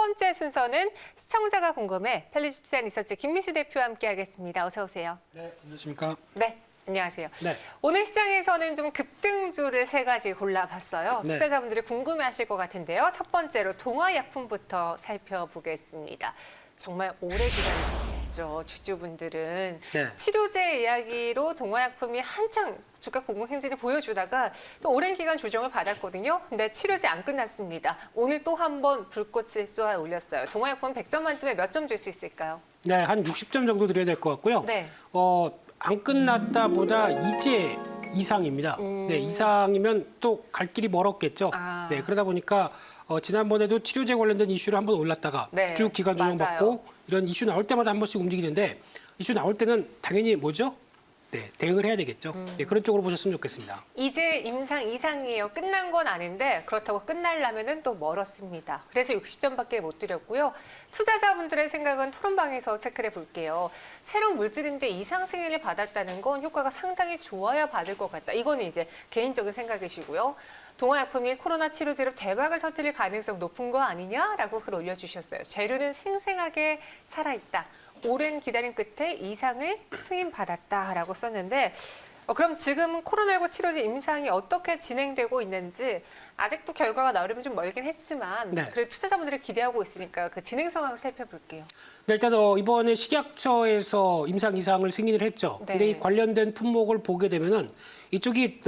번째 순서는 시청자가 궁금해 펠리스티안 리서치 김민수 대표와 함께하겠습니다. 어서 오세요. 네, 안녕하십니까? 네, 안녕하세요. 네. 오늘 시장에서는 좀 급등주를 세 가지 골라봤어요. 네. 투자자분들이 궁금해하실 것 같은데요. 첫 번째로 동화약품부터 살펴보겠습니다. 정말 오래 기다리셨죠, 주주분들은. 네. 치료제 이야기로 동화약품이 한창 주가 공공행진을 보여주다가 또 오랜 기간 조정을 받았거든요. 근데 치료제 안 끝났습니다. 오늘 또 한 번 불꽃을 쏘아 올렸어요. 동화약품 100점 만점에 몇 점 줄 수 있을까요? 네, 한 60점 정도 드려야 될 것 같고요. 네. 안 끝났다보다 이제 이상입니다. 네, 이상이면 또 갈 길이 멀었겠죠. 아. 네, 그러다 보니까 지난번에도 치료제 관련된 이슈를 한번 올랐다가 네, 쭉 기간 조정 맞아요. 받고 이런 이슈 나올 때마다 한 번씩 움직이는데 이슈 나올 때는 당연히 뭐죠? 네, 대응을 해야 되겠죠. 네, 그런 쪽으로 보셨으면 좋겠습니다. 이제 임상 이상이에요. 끝난 건 아닌데 그렇다고 끝나려면 또 멀었습니다. 그래서 60점밖에 못 드렸고요. 투자자분들의 생각은 토론방에서 체크를 해볼게요. 새로운 물질인데 이상 승인을 받았다는 건 효과가 상당히 좋아야 받을 것 같다. 이거는 이제 개인적인 생각이시고요. 동화약품이 코로나 치료제로 대박을 터뜨릴 가능성 높은 거 아니냐라고 글 올려주셨어요. 재료는 생생하게 살아있다. 오랜 기다림 끝에 이상을 승인받았다라고 썼는데 그럼 지금 코로나19 치료제 임상이 어떻게 진행되고 있는지 아직도 결과가 나오려면 좀 멀긴 했지만 네. 그래도 투자자분들이 기대하고 있으니까 그 진행 상황을 살펴볼게요. 네, 일단 이번에 식약처에서 임상 이상을 승인을 했죠. 네. 근데 이 관련된 품목을 보게 되면은 이쪽이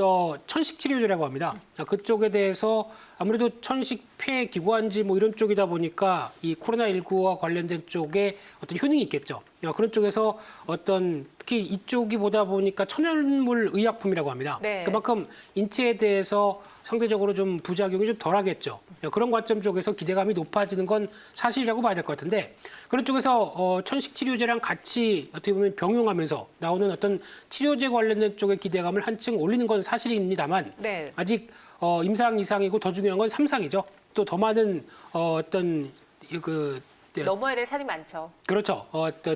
천식 치료제라고 합니다. 그쪽에 대해서 아무래도 천식 폐 기관지 뭐 이런 쪽이다 보니까 이 코로나19와 관련된 쪽에 어떤 효능이 있겠죠. 그런 쪽에서 특히 이쪽이 보다 보니까 천연물 의약품이라고 합니다. 네. 그만큼 인체에 대해서 상대적으로 좀 부작용이 좀 덜하겠죠. 그런 관점 쪽에서 기대감이 높아지는 건 사실이라고 봐야 될 것 같은데 그런 쪽에서 천식 치료제랑 같이 어떻게 보면 병용하면서 나오는 어떤 치료제 관련된 쪽의 기대감을 한층 올리는 건 사실입니다만 네. 아직 임상 이상이고 더 중요한 건 3상이죠. 또 더 많은 넘어야 될 산이 많죠. 그렇죠.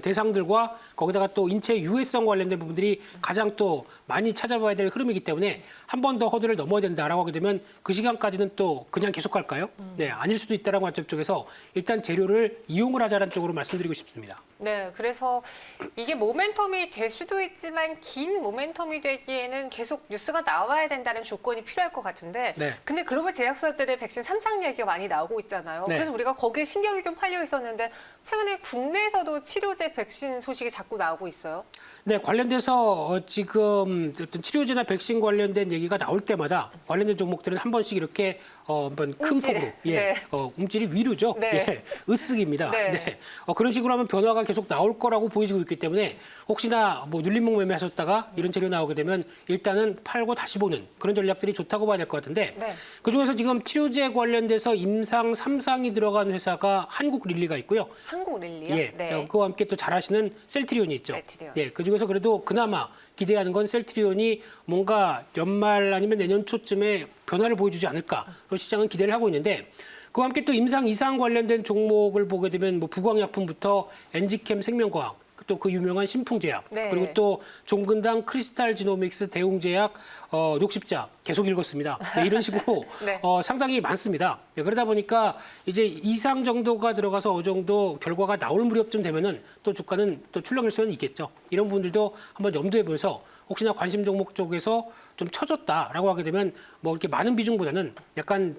대상들과 거기다가 또 인체 유해성 관련된 부분들이 가장 또 많이 찾아봐야 될 흐름이기 때문에 한 번 더 허들을 넘어야 된다라고 하게 되면 그 시간까지는 또 그냥 계속 갈까요? 네, 아닐 수도 있다라는 관점 쪽에서 일단 재료를 이용을 하자는 쪽으로 말씀드리고 싶습니다. 네, 그래서 이게 모멘텀이 될 수도 있지만 긴 모멘텀이 되기에는 계속 뉴스가 나와야 된다는 조건이 필요할 것 같은데 네. 근데 글로벌 제약사들의 백신 3상 얘기가 많이 나오고 있잖아요. 네. 그래서 우리가 거기에 신경이 좀 팔려 있었는데 최근에 국내에서도 치료제 백신 소식이 자꾸 나오고 있어요. 네, 관련돼서 지금 어떤 치료제나 백신 관련된 얘기가 나올 때마다 관련된 종목들은 한 번씩 이렇게 한번 큰 움찔. 폭으로 네. 움찔이 위로죠. 네. 예, 으쓱입니다. 네. 네. 그런 식으로 하면 변화가 계속 나올 거라고 보이지고 있기 때문에 혹시나 뭐 눌림목 매매하셨다가 이런 재료 나오게 되면 일단은 팔고 다시 보는 그런 전략들이 좋다고 봐야 될 것 같은데 네. 그중에서 지금 치료제 관련돼서 임상 3상이 들어간 회사가 한국릴리가 있고요. 한국 릴리요? 예, 네. 그와 함께 또 잘 아시는 셀트리온이 있죠. 셀트리온. 예, 그중에서 그래도 그나마 기대하는 건 셀트리온이 뭔가 연말 아니면 내년 초쯤에 변화를 보여주지 않을까. 그런 시장은 기대를 하고 있는데 그와 함께 또 임상 이상 관련된 종목을 보게 되면 뭐 부광약품부터 엔지캠 생명과학 또 그 유명한 신풍제약 네. 그리고 또 종근당 크리스탈 지노믹스 대웅제약 녹십자 계속 읽었습니다. 네, 이런 식으로 네. 상당히 많습니다. 네, 그러다 보니까 이제 이상 정도가 들어가서 어느 정도 결과가 나올 무렵쯤 되면은 또 주가는 또 출렁일 수는 있겠죠. 이런 부분들도 한번 염두에 보면서 혹시나 관심 종목 쪽에서 좀 처졌다라고 하게 되면 뭐 이렇게 많은 비중보다는 약간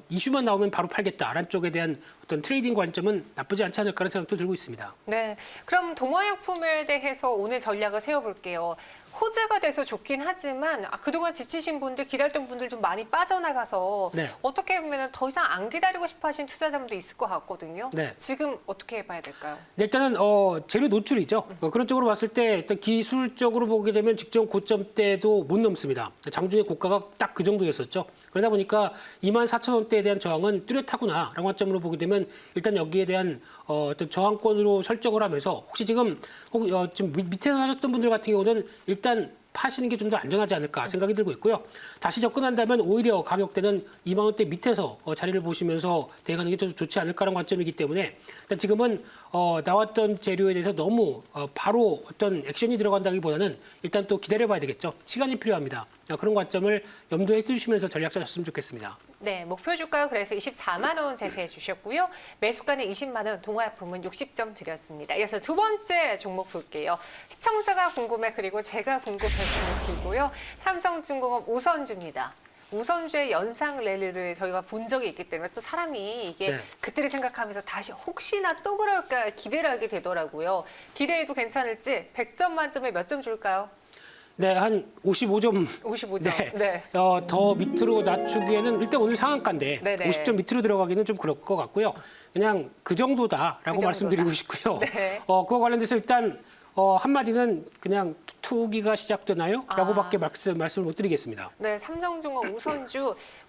이슈만 나오면 바로 팔겠다라는 쪽에 대한 어떤 트레이딩 관점은 나쁘지 않지 않을까라는 생각도 들고 있습니다. 네, 그럼 동화약품에 대해서 오늘 전략을 세워볼게요. 호재가 돼서 좋긴 하지만 그동안 지치신 분들, 기다렸던 분들 좀 많이 빠져나가서 네. 어떻게 보면 더 이상 안 기다리고 싶어 하신 투자자분도 있을 것 같거든요. 네. 지금 어떻게 해봐야 될까요? 네, 일단은 재료 노출이죠. 그런 쪽으로 봤을 때 일단 기술적으로 보게 되면 직전 고점 때도 못 넘습니다. 장중에 고가가 딱 그 정도였었죠. 그러다 보니까 24,000원대에 대한 저항은 뚜렷하구나라는 관점으로 보게 되면 일단 여기에 대한 어떤 저항권으로 설정을 하면서 혹시 지금 밑에서 사셨던 분들 같은 경우는 일단 파시는 게 좀 더 안전하지 않을까 생각이 들고 있고요. 다시 접근한다면 오히려 가격대는 2만 원대 밑에서 자리를 보시면서 대응하는 게 좀 좋지 않을까라는 관점이기 때문에 일단 지금은 나왔던 재료에 대해서 너무 바로 어떤 액션이 들어간다기보다는 일단 또 기다려봐야 되겠죠. 시간이 필요합니다. 그런 관점을 염두에 두시면서 전략 짜셨으면 좋겠습니다. 네, 목표 주가 그래서 24만 원 제시해 주셨고요. 매수가는 20만 원, 동호회품은 60점 드렸습니다. 이어서 두 번째 종목 볼게요. 시청자가 궁금해 그리고 제가 궁금해 종목이고요. 삼성중공업 우선주입니다. 우선주의 연상 랠리를 저희가 본 적이 있기 때문에 또 사람이 이게 네. 그때를 생각하면서 다시 혹시나 또 그럴까 기대를 하게 되더라고요. 기대해도 괜찮을지 100점 만점에 몇 점 줄까요? 네, 한 55점. 55점. 네. 네. 더 밑으로 낮추기에는 일단 오늘 상한가인데 네네. 50점 밑으로 들어가기는 좀 그럴 것 같고요. 그냥 그 정도다라고 그 정도다. 말씀드리고 싶고요. 네. 그거 관련돼서 일단 한마디는 그냥 투기가 시작되나요? 라고밖에 말씀을 못 드리겠습니다. 네, 삼성중공업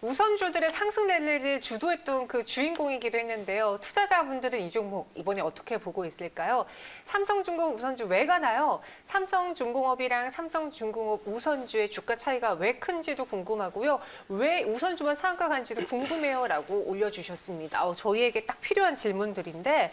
우선주들의 상승 랠리를 주도했던 그 주인공이기도 했는데요. 투자자분들은 이 종목 이번에 어떻게 보고 있을까요? 삼성중공업 우선주 왜 가나요? 삼성중공업이랑 삼성중공업 우선주의 주가 차이가 왜 큰지도 궁금하고요. 왜 우선주만 상한가 간지도 궁금해요라고 올려주셨습니다. 저희에게 딱 필요한 질문들인데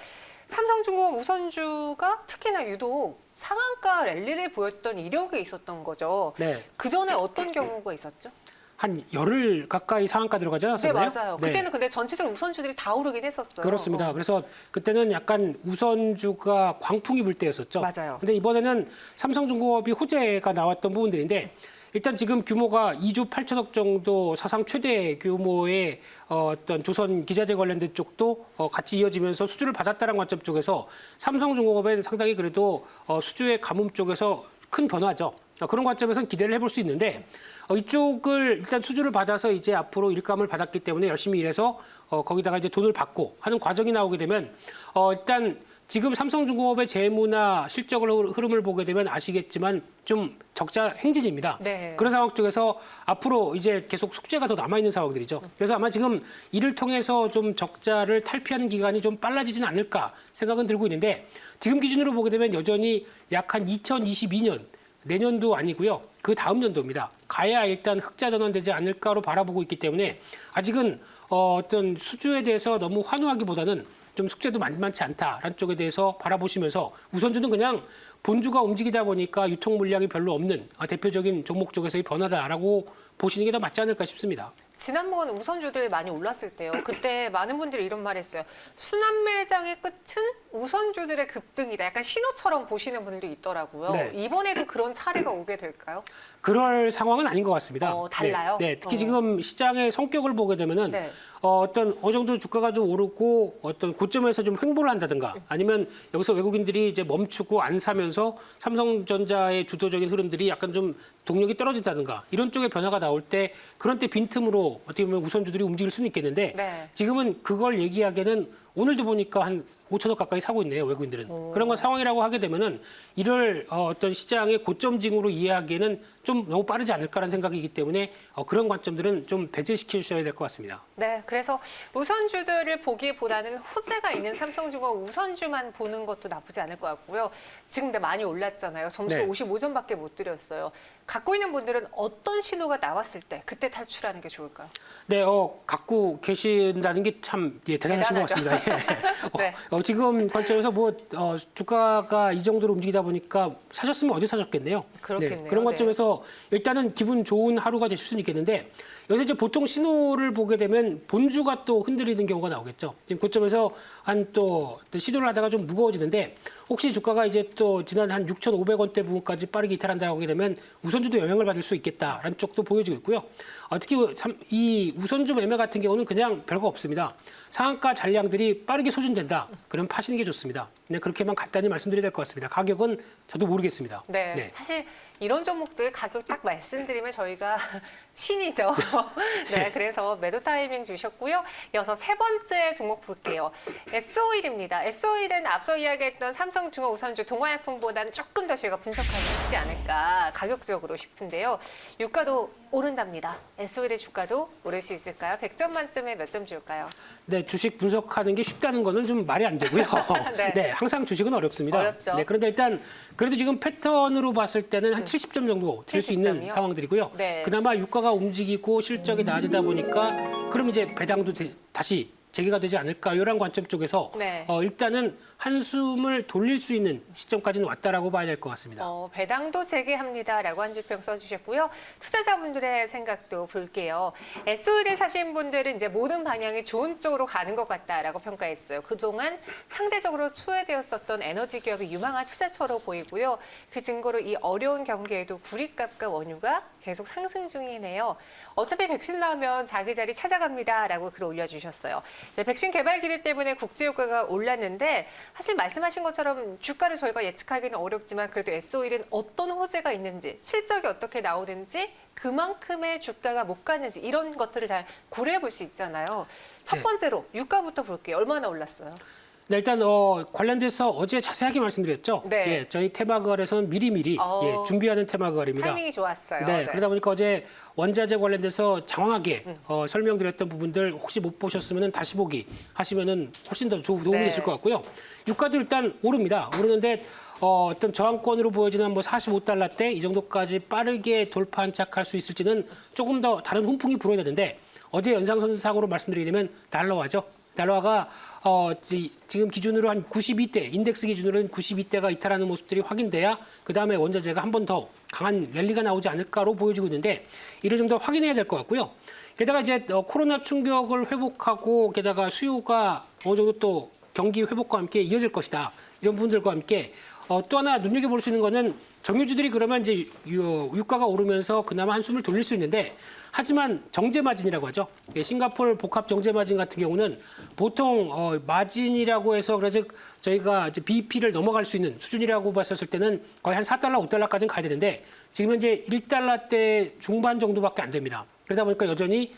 삼성중공업 우선주가 특히나 유독 상한가 랠리를 보였던 이력이 있었던 거죠. 네. 그 전에 어떤 경우가 있었죠? 한 열흘 가까이 상한가 들어가지 네, 않았었나요? 맞아요. 네. 그때는 근데 전체적으로 우선주들이 다 오르긴 했었어요. 그렇습니다. 그래서 그때는 약간 우선주가 광풍이 불 때였었죠. 맞아요. 근데 이번에는 삼성중공업이 호재가 나왔던 부분들인데 일단 지금 규모가 2조 8천억 정도 사상 최대 규모의 어떤 조선 기자재 관련된 쪽도 같이 이어지면서 수주를 받았다는 관점 쪽에서 삼성중공업은 상당히 그래도 수주의 가뭄 쪽에서 큰 변화죠. 그런 관점에서는 기대를 해볼 수 있는데 이쪽을 일단 수주를 받아서 이제 앞으로 일감을 받았기 때문에 열심히 일해서 거기다가 이제 돈을 받고 하는 과정이 나오게 되면 일단 지금 삼성중공업의 재무나 실적을 흐름을 보게 되면 아시겠지만 좀 적자 행진입니다. 네. 그런 상황 쪽에서 앞으로 이제 계속 숙제가 더 남아있는 상황들이죠. 그래서 아마 지금 이를 통해서 좀 적자를 탈피하는 기간이 좀 빨라지진 않을까 생각은 들고 있는데 지금 기준으로 보게 되면 여전히 약 한 2022년 내년도 아니고요. 그 다음 연도입니다. 가야 일단 흑자 전환되지 않을까로 바라보고 있기 때문에 아직은 어떤 수주에 대해서 너무 환호하기보다는 좀 숙제도 만만치 않다라는 쪽에 대해서 바라보시면서 우선주는 그냥 본주가 움직이다 보니까 유통 물량이 별로 없는 대표적인 종목 쪽에서의 변화다라고 보시는 게 더 맞지 않을까 싶습니다. 지난번 우선주들 많이 올랐을 때요. 그때 많은 분들이 이런 말 했어요. 순환 매장의 끝은 우선주들의 급등이다. 약간 신호처럼 보시는 분들도 있더라고요. 네. 이번에도 그런 차례가 오게 될까요? 그럴 상황은 아닌 것 같습니다. 달라요? 네, 특히 지금 시장의 성격을 보게 되면은 네. 어떤 어느 정도 주가가 좀 오르고 어떤 고점에서 좀 횡보를 한다든가 아니면 여기서 외국인들이 이제 멈추고 안 사면서 삼성전자의 주도적인 흐름들이 약간 좀 동력이 떨어진다든가 이런 쪽의 변화가 나올 때 그런 때 빈틈으로 어떻게 보면 우선주들이 움직일 수는 있겠는데 네. 지금은 그걸 얘기하기에는 오늘도 보니까 한 5천억 가까이 사고 있네요, 외국인들은. 그런 건 상황이라고 하게 되면은 이를 어떤 시장의 고점징으로 이해하기에는 좀 너무 빠르지 않을까라는 생각이기 때문에 그런 관점들은 좀 배제시켜 주셔야 될 것 같습니다. 네, 그래서 우선주들을 보기보다는 호재가 있는 삼성중공업 우선주만 보는 것도 나쁘지 않을 것 같고요. 지금 근데 많이 올랐잖아요. 점수 네. 55점밖에 못 드렸어요. 갖고 있는 분들은 어떤 신호가 나왔을 때 그때 탈출하는 게 좋을까요? 네, 갖고 계신다는 게 참 대단하신 것 대단하죠. 같습니다. 예. 네. 지금 관점에서 주가가 이 정도로 움직이다 보니까 사셨으면 어제 사셨겠네요. 그렇겠네요. 그런 네. 관점에서 일단은 기분 좋은 하루가 되실 수는 있겠는데 여기서 이제 보통 신호를 보게 되면 본주가 또 흔들리는 경우가 나오겠죠. 지금 고점에서 한 또 시도를 하다가 좀 무거워지는데 혹시 주가가 이제 또 지난 한 6,500원대 부분까지 빠르게 이탈한다고 하게 되면 우선주도 영향을 받을 수 있겠다라는 쪽도 보여지고 있고요. 특히 이 우선주 매매 같은 경우는 그냥 별거 없습니다. 상한가 잔량들이 빠르게 소진된다. 그럼 파시는 게 좋습니다. 네, 그렇게만 간단히 말씀드려야 될 것 같습니다. 가격은 저도 모르겠습니다. 네, 사실 이런 종목들 가격 딱 말씀드리면 저희가 신이죠. 네, 그래서 매도 타이밍 주셨고요. 이어서 세 번째 종목 볼게요. S-OIL입니다. S-OIL은 앞서 이야기했던 삼성중공업 우선주 동아약품보다는 조금 더 저희가 분석하기 쉽지 않을까 가격적으로 싶은데요. 유가도 오른답니다. S-OIL의 주가도 오를 수 있을까요? 100점 만점에 몇 점 줄까요? 네, 주식 분석하는 게 쉽다는 거는 좀 말이 안 되고요. 네. 항상 주식은 어렵습니다. 어렵죠. 네, 그런데 일단 그래도 지금 패턴으로 봤을 때는 한 70점 정도 들 수 있는 70점이요? 상황들이고요. 네. 그나마 유가가 움직이고 실적이 나아지다 보니까 그럼 이제 배당도 다시 재개가 되지 않을까 이런 관점 쪽에서 네. 일단은 한숨을 돌릴 수 있는 시점까지는 왔다라고 봐야 될 것 같습니다. 배당도 재개합니다라고 한 줄평 써주셨고요. 투자자분들의 생각도 볼게요. SOE를 사신 분들은 이제 모든 방향이 좋은 쪽으로 가는 것 같다라고 평가했어요. 그동안 상대적으로 소외되었었던 에너지 기업이 유망한 투자처로 보이고요. 그 증거로 이 어려운 경기에도 구리값과 원유가 계속 상승 중이네요. 어차피 백신 나오면 자기 자리 찾아갑니다라고 글 올려주셨어요. 네, 백신 개발 기대 때문에 국제유가가 올랐는데 사실 말씀하신 것처럼 주가를 저희가 예측하기는 어렵지만 그래도 SOE는 어떤 호재가 있는지 실적이 어떻게 나오는지 그만큼의 주가가 못 갔는지 이런 것들을 잘 고려해 볼 수 있잖아요. 첫 네. 번째로 유가부터 볼게요. 얼마나 올랐어요? 네, 일단 관련돼서 어제 자세하게 말씀드렸죠. 네. 예, 저희 테마거래에서는 미리미리 준비하는 테마거래입니다. 타이밍이 좋았어요. 네, 그러다 보니까 어제 원자재 관련돼서 장황하게 설명드렸던 부분들 혹시 못 보셨으면 다시 보기 하시면은 훨씬 더 도움이 네. 되실 것 같고요. 유가도 일단 오릅니다. 오르는데 어떤 저항권으로 보여지는 뭐 45달러대 이 정도까지 빠르게 돌파 안착할 수 있을지는 조금 더 다른 훈풍이 불어야 되는데 어제 연상선상으로 말씀드리게 되면 달러화죠. 달러화가 지금 기준으로 한 92대, 인덱스 기준으로는 92대가 이탈하는 모습들이 확인돼야 그다음에 원자재가 한 번 더 강한 랠리가 나오지 않을까로 보여지고 있는데 이를 좀 더 확인해야 될 것 같고요. 게다가 이제 코로나 충격을 회복하고 게다가 수요가 어느 정도 또 경기 회복과 함께 이어질 것이다. 이런 부분들과 함께 또 하나 눈여겨볼 수 있는 거는 정유주들이 그러면 이제 유가가 오르면서 그나마 한숨을 돌릴 수 있는데 하지만 정제 마진이라고 하죠. 싱가포르 복합 정제 마진 같은 경우는 보통 마진이라고 해서 그래서 저희가 이제 BEP를 넘어갈 수 있는 수준이라고 봤었을 때는 거의 한 4달러, 5달러까지는 가야 되는데 지금 현재 1달러대 중반 정도밖에 안 됩니다. 그러다 보니까 여전히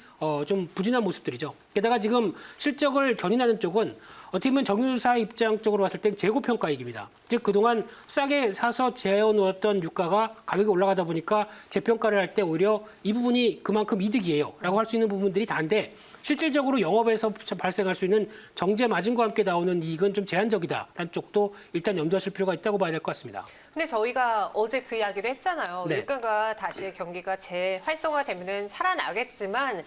좀 부진한 모습들이죠. 게다가 지금 실적을 견인하는 쪽은 어떻게 보면 정유사 입장 쪽으로 봤을 땐 재고평가이익입니다. 즉 그동안 싸게 사서 재워놓았던 유가가 가격이 올라가다 보니까 재평가를 할 때 오히려 이 부분이 그만큼 이득이에요 라고 할 수 있는 부분들이 다인데 실질적으로 영업에서 발생할 수 있는 정제 마진과 함께 나오는 이익은 좀 제한적이다라는 쪽도 일단 염두하실 필요가 있다고 봐야 될 것 같습니다. 근데 저희가 어제 그 이야기를 했잖아요. 네. 유가가 다시 경기가 재활성화되면 살아나겠지만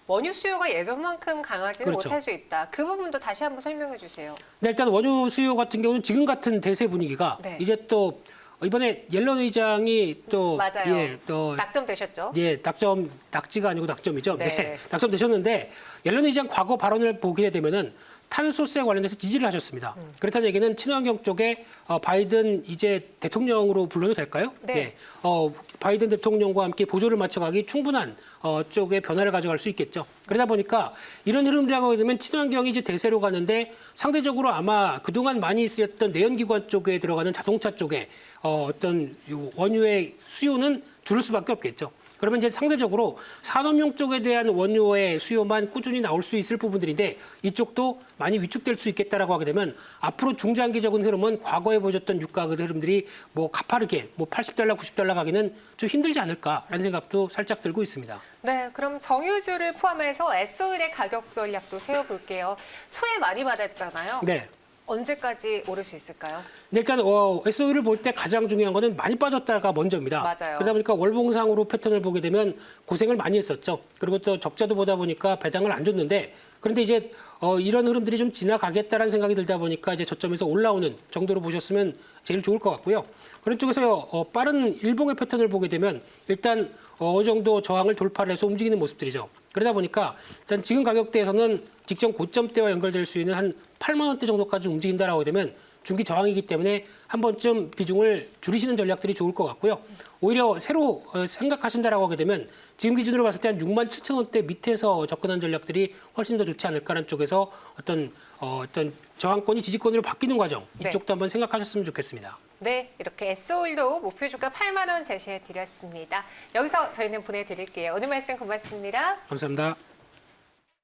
원유 수요가 예전만큼 강하지는 그렇죠. 못할 수 있다. 그 부분도 다시 한번 설명해 주세요. 네, 일단 원유 수요 같은 경우는 지금 같은 대세 분위기가 네. 이제 또 이번에 옐런 의장이 또 맞아요. 또 낙점되셨죠? 낙지가 아니고 낙점이죠. 네. 네. 낙점되셨는데 옐런 의장 과거 발언을 보게 되면은 탄소세 관련해서 지지를 하셨습니다. 그렇다는 얘기는 친환경 쪽에 바이든 이제 대통령으로 불러도 될까요? 네. 바이든 대통령과 함께 보조를 맞춰가기 충분한 쪽의 변화를 가져갈 수 있겠죠. 그러다 보니까 이런 흐름이라고 하게 되면 친환경이 이제 대세로 가는데 상대적으로 아마 그동안 많이 쓰였던 내연기관 쪽에 들어가는 자동차 쪽에 어떤 원유의 수요는 줄을 수밖에 없겠죠. 그러면 이제 상대적으로 산업용 쪽에 대한 원유의 수요만 꾸준히 나올 수 있을 부분들인데 이쪽도 많이 위축될 수 있겠다라고 하게 되면 앞으로 중장기적인 흐름은 과거에 보여줬던 유가 그 흐름들이 뭐 가파르게 뭐 80달러, 90달러 가기는 좀 힘들지 않을까라는 생각도 살짝 들고 있습니다. 네, 그럼 정유주를 포함해서 SOE의 가격 전략도 세워볼게요. 소외 많이 받았잖아요. 네. 언제까지 오를 수 있을까요? 일단 SOE를 볼 때 가장 중요한 거는 많이 빠졌다가 먼저입니다. 맞아요. 그러다 보니까 월봉상으로 패턴을 보게 되면 고생을 많이 했었죠. 그리고 또 적자도 보다 보니까 배당을 안 줬는데 그런데 이제 이런 흐름들이 좀 지나가겠다라는 생각이 들다 보니까 이제 저점에서 올라오는 정도로 보셨으면 제일 좋을 것 같고요. 그런 쪽에서 빠른 일봉의 패턴을 보게 되면 일단 어느 정도 저항을 돌파를 해서 움직이는 모습들이죠. 그러다 보니까 일단 지금 가격대에서는 직전 고점대와 연결될 수 있는 한 8만 원대 정도까지 움직인다라고 되면 중기 저항이기 때문에 한 번쯤 비중을 줄이시는 전략들이 좋을 것 같고요. 오히려 새로 생각하신다라고 하게 되면 지금 기준으로 봤을 때 한 6만 7천 원대 밑에서 접근한 전략들이 훨씬 더 좋지 않을까라는 쪽에서 어떤 저항권이 지지권으로 바뀌는 과정 네. 이쪽도 한번 생각하셨으면 좋겠습니다. 네, 이렇게 SOE도 목표 주가 8만 원 제시해 드렸습니다. 여기서 저희는 보내드릴게요. 오늘 말씀 고맙습니다. 감사합니다.